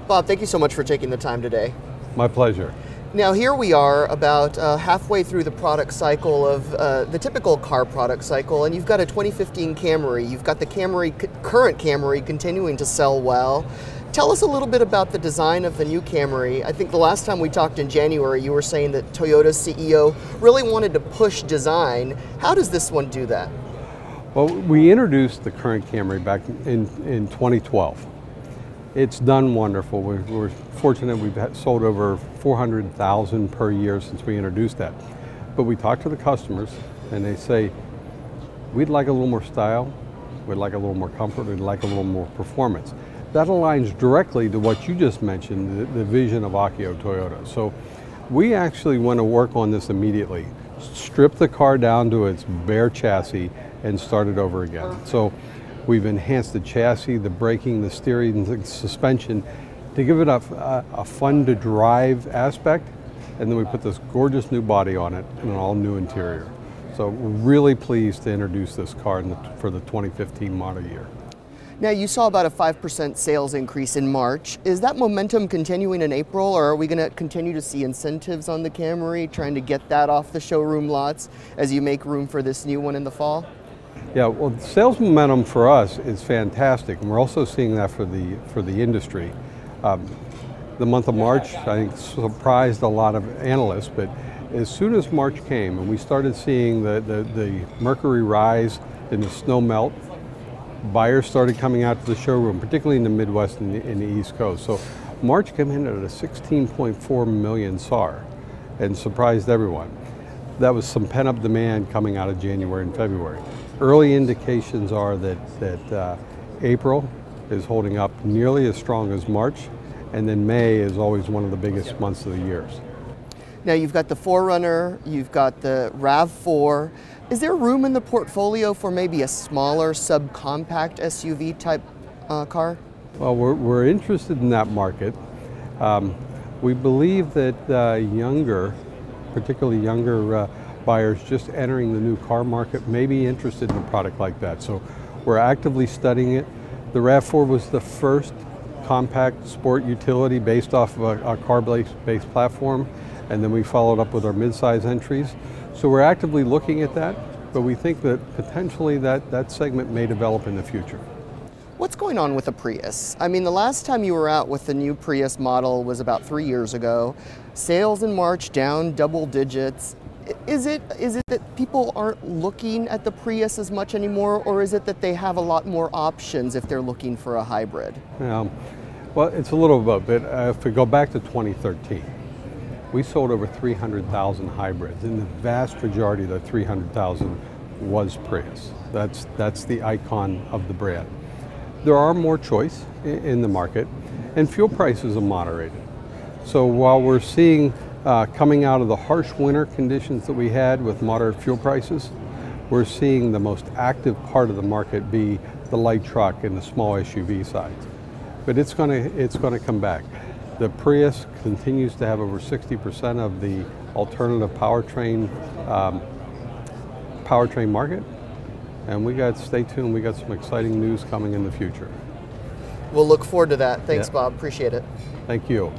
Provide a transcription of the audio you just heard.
Bob, thank you so much for taking the time today. My pleasure. Now here we are about halfway through the product cycle of the typical car product cycle, and you've got a 2015 Camry. You've got the current Camry continuing to sell well. Tell us a little bit about the design of the new Camry. I think the last time we talked in January, you were saying that Toyota's CEO really wanted to push design. How does this one do that? Well, we introduced the current Camry back in 2012. It's done wonderful. We're fortunate we've sold over 400,000 per year since we introduced that. But we talk to the customers and they say, we'd like a little more style, we'd like a little more comfort, we'd like a little more performance. That aligns directly to what you just mentioned, the vision of Akio Toyota. So we actually want to work on this immediately. Strip the car down to its bare chassis and start it over again. So we've enhanced the chassis, the braking, the steering, the suspension to give it a fun to drive aspect, and then we put this gorgeous new body on it and an all new interior. So we're really pleased to introduce this car for the 2015 model year. Now you saw about a 5% sales increase in March. Is that momentum continuing in April, or are we going to continue to see incentives on the Camry, trying to get that off the showroom lots as you make room for this new one in the fall? Yeah, well, sales momentum for us is fantastic, and we're also seeing that for the industry. The month of March, I think, surprised a lot of analysts, but as soon as March came and we started seeing the mercury rise and the snow melt, buyers started coming out to the showroom, particularly in the Midwest and the East Coast. So March came in at a 16.4 million SAR and surprised everyone. That was some pent-up demand coming out of January and February. Early indications are that April is holding up nearly as strong as March, and then May is always one of the biggest months of the year. Now you've got the 4Runner, you've got the RAV4. Is there room in the portfolio for maybe a smaller subcompact SUV type car? Well, we're interested in that market. We believe that particularly younger buyers just entering the new car market may be interested in a product like that. So we're actively studying it. The RAV4 was the first compact sport utility based off of a car-based platform, and then we followed up with our mid-size entries. So we're actively looking at that, but we think that potentially that segment may develop in the future. What's going on with the Prius? I mean, the last time you were out with the new Prius model was about 3 years ago. Sales in March down double digits. Is it that people aren't looking at the Prius as much anymore, or is it that they have a lot more options if they're looking for a hybrid? Well, it's a little bit, but if we go back to 2013, we sold over 300,000 hybrids, and the vast majority of the 300,000 was Prius. That's the icon of the brand. There are more choice in the market, and fuel prices are moderated. So while we're seeing coming out of the harsh winter conditions that we had with moderate fuel prices, we're seeing the most active part of the market be the light truck and the small SUV size. But it's going to come back. The Prius continues to have over 60% of the alternative powertrain market, and stay tuned. We got some exciting news coming in the future. We'll look forward to that. Thanks, Bob. Appreciate it. Thank you.